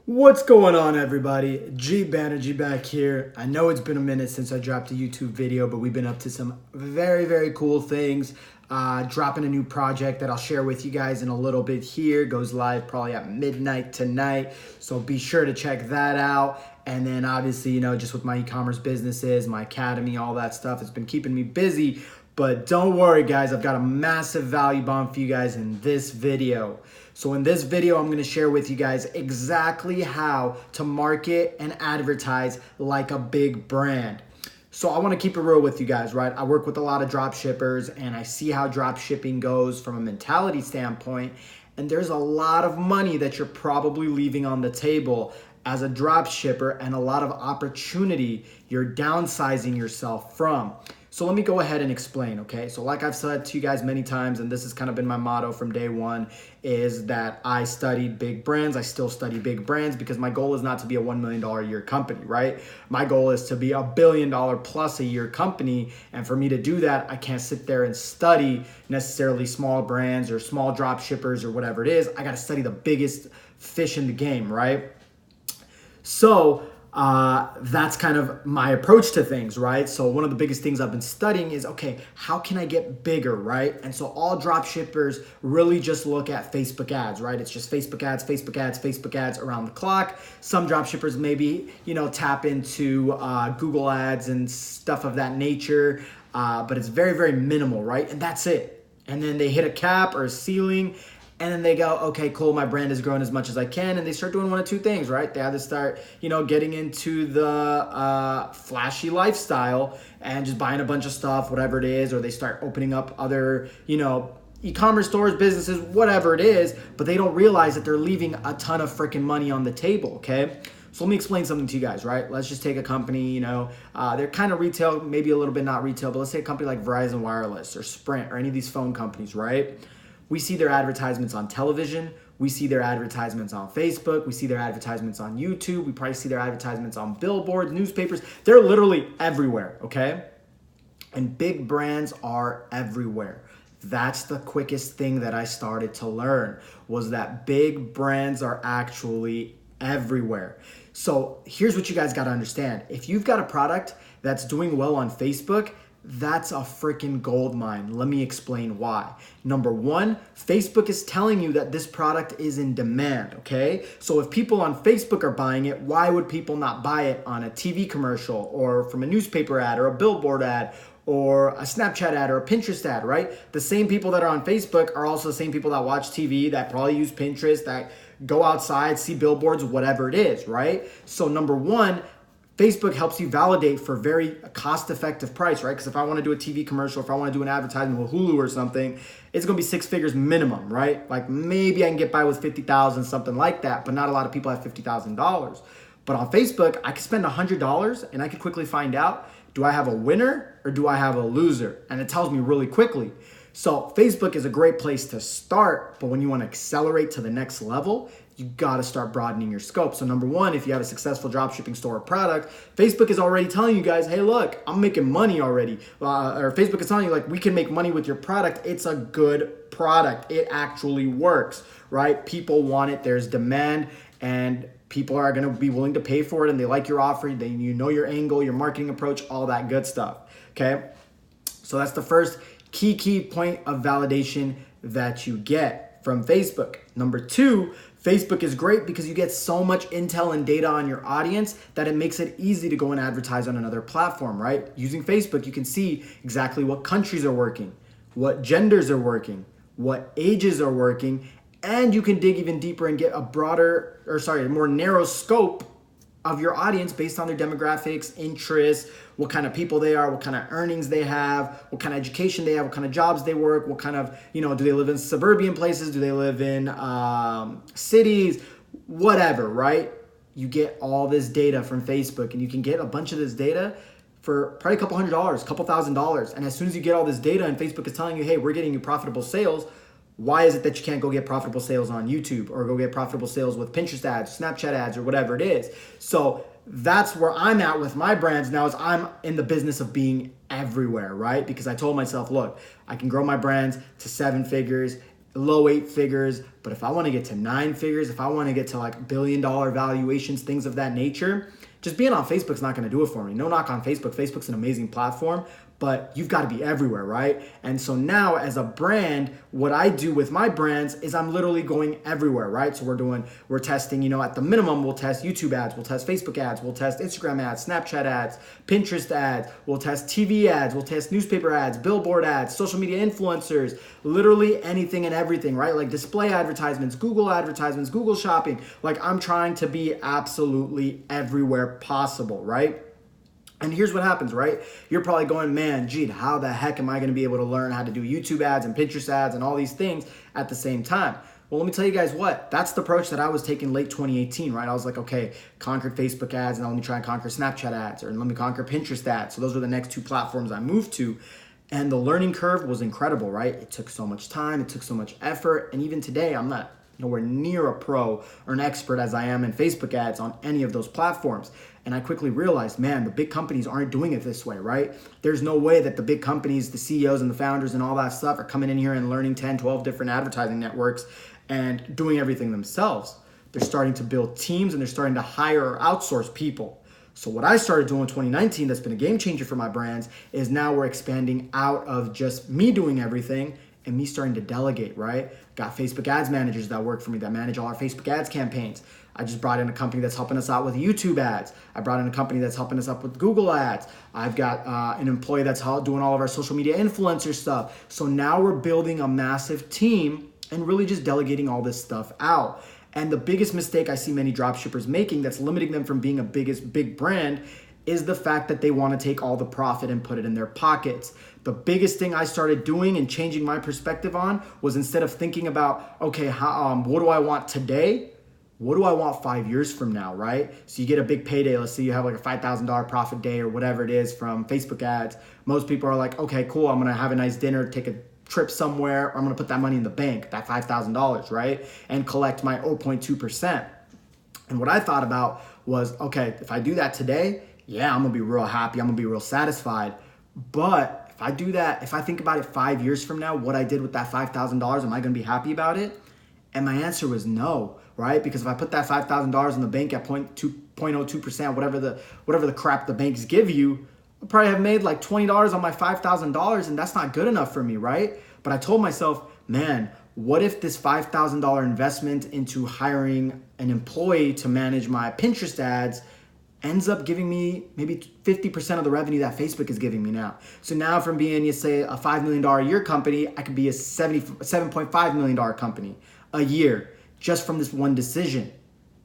What's going on, everybody? G Banerjee back here. I know it's been a minute since I dropped a YouTube video, but we've been up to some very cool things. Dropping a new project that I'll share with you guys in a little bit here. Goes live probably at midnight tonight, so be sure to check that out. And then obviously, just with my e-commerce businesses, my academy, all that stuff, it's been keeping me busy. But don't worry, guys, I've got a massive value bomb for you guys in this video. So in this video, I'm gonna share with you guys exactly how to market and advertise like a big brand. So I wanna keep it real with you guys, right? I work with a lot of drop shippers and I see how drop shipping goes from a mentality standpoint. And there's a lot of money that you're probably leaving on the table as a drop shipper and a lot of opportunity you're downsizing yourself from. So let me go ahead and explain, okay? So like I've said to you guys many times, and this has kind of been my motto from day one, is that I studied big brands. I still study big brands because my goal is not to be a $1 million a year company, right? My goal is to be a $1 billion plus a year company. And for me to do that, I can't sit there and study necessarily small brands or small drop shippers or whatever it is. I got to study the biggest fish in the game, right? So that's kind of my approach to things, right? So one of the biggest things I've been studying is, okay, how can I get bigger, right? And so all drop shippers really just look at Facebook ads, right? It's just Facebook ads, Facebook ads, Facebook ads around the clock. Some drop shippers maybe, tap into Google ads and stuff of that nature, but it's very minimal, right? And that's it. And then they hit a cap or a ceiling, and then they go, okay, cool, my brand has grown as much as I can. And they start doing one of two things, right? They either start, getting into the flashy lifestyle and just buying a bunch of stuff, whatever it is, or they start opening up other, e-commerce stores, businesses, whatever it is, but they don't realize that they're leaving a ton of freaking money on the table, okay? So let me explain something to you guys, right? Let's just take a company, they're kind of retail, maybe a little bit not retail, but let's say a company like Verizon Wireless or Sprint or any of these phone companies, right? We see their advertisements on television. We see their advertisements on Facebook. We see their advertisements on YouTube. We probably see their advertisements on billboards, newspapers. They're literally everywhere, okay? And big brands are everywhere. That's the quickest thing that I started to learn, was that big brands are actually everywhere. So here's what you guys got to understand. If you've got a product that's doing well on Facebook, that's a freaking gold mine. Let me explain why. Number one, Facebook is telling you that this product is in demand, okay? So if people on Facebook are buying it, why would people not buy it on a TV commercial or from a newspaper ad or a billboard ad or a Snapchat ad or a Pinterest ad, right? The same people that are on Facebook are also the same people that watch TV, that probably use Pinterest, that go outside, see billboards, whatever it is, right? So number one, Facebook helps you validate for very cost-effective price, right? Because if I want to do a TV commercial, if I want to do an advertisement with Hulu or something, it's going to be 6 figures minimum, right? Like maybe I can get by with 50,000, something like that, but not a lot of people have $50,000. But on Facebook, I could spend $100 and I could quickly find out, do I have a winner or do I have a loser? And it tells me really quickly. So Facebook is a great place to start, but when you want to accelerate to the next level, you got to start broadening your scope. So number one, if you have a successful dropshipping store or product, Facebook is already telling you guys, hey, look, I'm making money already. Or Facebook is telling you, like, we can make money with your product. It's a good product. It actually works, right? People want it. There's demand, and people are going to be willing to pay for it, and they like your offer. You know your angle, your marketing approach, all that good stuff, okay? So that's the first key point of validation that you get from Facebook. Number two, Facebook is great because you get so much intel and data on your audience that it makes it easy to go and advertise on another platform, right? Using Facebook, you can see exactly what countries are working, what genders are working, what ages are working, and you can dig even deeper and get a more narrow scope of your audience based on their demographics, interests, what kind of people they are, what kind of earnings they have, what kind of education they have, what kind of jobs they work, what kind of, do they live in suburban places? Do they live in cities? Whatever, right? You get all this data from Facebook, and you can get a bunch of this data for probably a couple $100s, couple $1,000s. And as soon as you get all this data and Facebook is telling you, hey, we're getting you profitable sales, why is it that you can't go get profitable sales on YouTube or go get profitable sales with Pinterest ads, Snapchat ads, or whatever it is? So that's where I'm at with my brands now, is I'm in the business of being everywhere, right? Because I told myself, look, I can grow my brands to 7 figures low 8 figures. But if I want to get to 9 figures, if I want to get to like billion-dollar valuations, things of that nature, just being on Facebook's not going to do it for me. No knock on Facebook. Facebook's an amazing platform, but you've got to be everywhere, right? And so now as a brand, what I do with my brands is I'm literally going everywhere, right? So we're testing, at the minimum, we'll test YouTube ads, we'll test Facebook ads, we'll test Instagram ads, Snapchat ads, Pinterest ads, we'll test TV ads, we'll test newspaper ads, billboard ads, social media influencers, literally anything and everything, right? Like display advertisements, Google Shopping. Like I'm trying to be absolutely everywhere possible, right? And here's what happens, right? You're probably going, man, gee, how the heck am I going to be able to learn how to do YouTube ads and Pinterest ads and all these things at the same time? Well, let me tell you guys what, that's the approach that I was taking late 2018, right? I was like, okay, conquered Facebook ads, and let me try and conquer Snapchat ads, or let me conquer Pinterest ads. So those were the next 2 platforms I moved to. And the learning curve was incredible, right? It took so much time, it took so much effort. And even today, I'm not nowhere near a pro or an expert as I am in Facebook ads on any of those platforms. And I quickly realized, man, the big companies aren't doing it this way, right? There's no way that the big companies, the CEOs and the founders and all that stuff are coming in here and learning 10, 12 different advertising networks and doing everything themselves. They're starting to build teams and they're starting to hire or outsource people. So what I started doing in 2019 that's been a game changer for my brands is now we're expanding out of just me doing everything and me starting to delegate, right? Got Facebook ads managers that work for me that manage all our Facebook ads campaigns. I just brought in a company that's helping us out with YouTube ads. I brought in a company that's helping us up with Google ads. I've got an employee that's doing all of our social media influencer stuff. So now we're building a massive team and really just delegating all this stuff out. And the biggest mistake I see many dropshippers making that's limiting them from being a big brand is the fact that they want to take all the profit and put it in their pockets. The biggest thing I started doing and changing my perspective on was instead of thinking about, okay, what do I want today? What do I want 5 years from now, right? So you get a big payday. Let's say you have like a $5,000 profit day or whatever it is from Facebook ads. Most people are like, okay, cool. I'm going to have a nice dinner, take a trip somewhere, or I'm going to put that money in the bank, that $5,000, right? And collect my 0.2%. And what I thought about was, okay, if I do that today, yeah, I'm going to be real happy. I'm going to be real satisfied. But if I do that, if I think about it 5 years from now, what I did with that $5,000, am I going to be happy about it? And my answer was no, right? Because if I put that $5,000 in the bank at 0.02%, whatever the crap the banks give you, I'll probably have made like $20 on my $5,000, and that's not good enough for me, right? But I told myself, man, what if this $5,000 investment into hiring an employee to manage my Pinterest ads ends up giving me maybe 50% of the revenue that Facebook is giving me now. So now from being, you say, a $5 million a year company, I could be a $7.5 million company a year just from this one decision.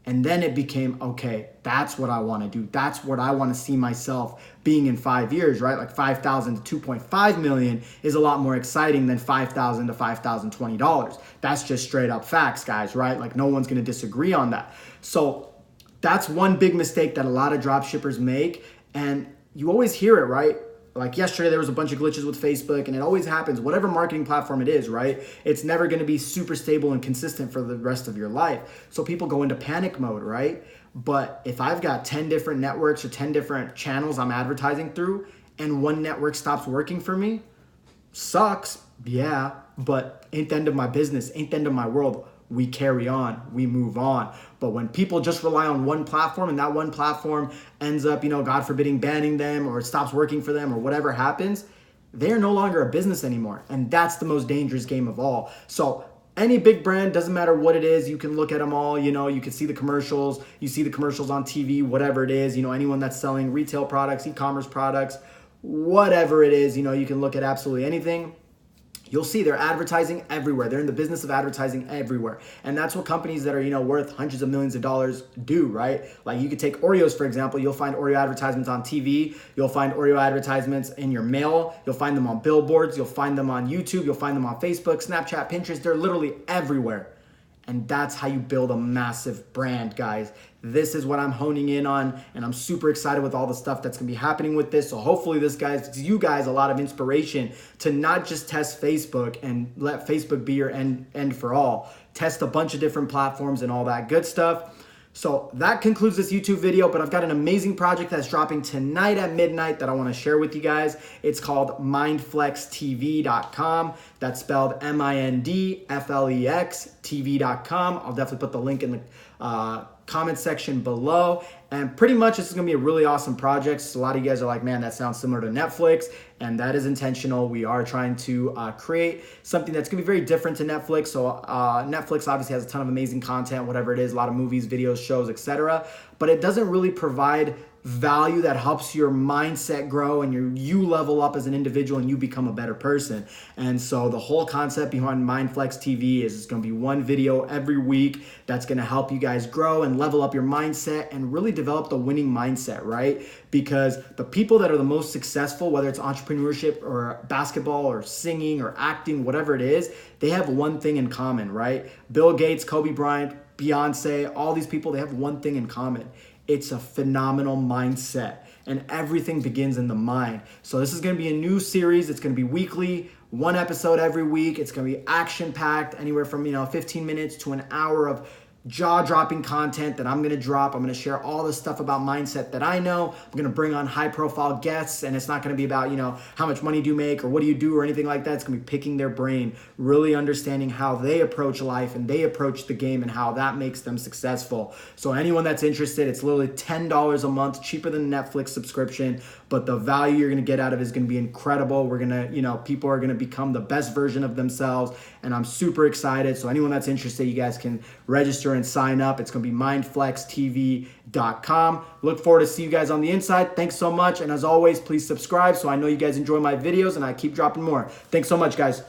And then it became, okay, that's what I want to do. That's what I want to see myself being in 5 years, right? Like 5,000 to 2.5 million is a lot more exciting than 5,000 to $5,020. That's just straight up facts, guys, right? Like no one's going to disagree on that. So that's one big mistake that a lot of drop shippers make. And you always hear it, right? Like yesterday, there was a bunch of glitches with Facebook, and it always happens, whatever marketing platform it is, right? It's never going to be super stable and consistent for the rest of your life. So people go into panic mode, right? But if I've got 10 different networks or 10 different channels I'm advertising through, and one network stops working for me, sucks, yeah, but ain't the end of my business, ain't the end of my world. We carry on, we move on. But when people just rely on one platform and that one platform ends up, God forbidding, banning them, or it stops working for them, or whatever happens, they're no longer a business anymore. And that's the most dangerous game of all. So any big brand, doesn't matter what it is, you can look at them all, you can see the commercials, you see the commercials on TV, whatever it is, anyone that's selling retail products, e-commerce products, whatever it is, you can look at absolutely anything. You'll see they're advertising everywhere. They're in the business of advertising everywhere. And that's what companies that are, worth hundreds of millions of dollars do, right? Like you could take Oreos, for example. You'll find Oreo advertisements on TV. You'll find Oreo advertisements in your mail. You'll find them on billboards. You'll find them on YouTube. You'll find them on Facebook, Snapchat, Pinterest. They're literally everywhere. And that's how you build a massive brand, guys. This is what I'm honing in on, and I'm super excited with all the stuff that's gonna be happening with this. So hopefully this gives you guys a lot of inspiration to not just test Facebook and let Facebook be your end for all. Test a bunch of different platforms and all that good stuff. So that concludes this YouTube video, but I've got an amazing project that's dropping tonight at midnight that I want to share with you guys. It's called mindflextv.com. That's spelled MINDFLEX TV.com. I'll definitely put the link in the comment section below. And pretty much this is going to be a really awesome project. So a lot of you guys are like, man, that sounds similar to Netflix. And that is intentional. We are trying to create something that's going to be very different to Netflix. So Netflix obviously has a ton of amazing content, whatever it is, a lot of movies, videos, shows, etc. But it doesn't really provide value that helps your mindset grow and you level up as an individual and you become a better person. And so the whole concept behind MindFlex TV is it's going to be one video every week that's going to help you guys grow and level up your mindset and really develop the winning mindset, right? Because the people that are the most successful, whether it's entrepreneurship or basketball or singing or acting, whatever it is, they have one thing in common, right? Bill Gates, Kobe Bryant, Beyonce, all these people, they have one thing in common. It's a phenomenal mindset, and everything begins in the mind. So this is going to be a new series. It's going to be weekly, one episode every week. It's going to be action-packed, anywhere from 15 minutes to an hour of jaw-dropping content that I'm going to drop. I'm going to share all the stuff about mindset that I know. I'm going to bring on high-profile guests, and it's not going to be about, how much money do you make or what do you do or anything like that. It's going to be picking their brain, really understanding how they approach life and they approach the game and how that makes them successful. So anyone that's interested, it's literally $10 a month, cheaper than a Netflix subscription, but the value you're going to get out of it is going to be incredible. We're going to, people are going to become the best version of themselves, and I'm super excited. So anyone that's interested, you guys can register and sign up. It's going to be mindflextv.com. Look forward to see you guys on the inside. Thanks so much. And as always, please subscribe so I know you guys enjoy my videos and I keep dropping more. Thanks so much, guys.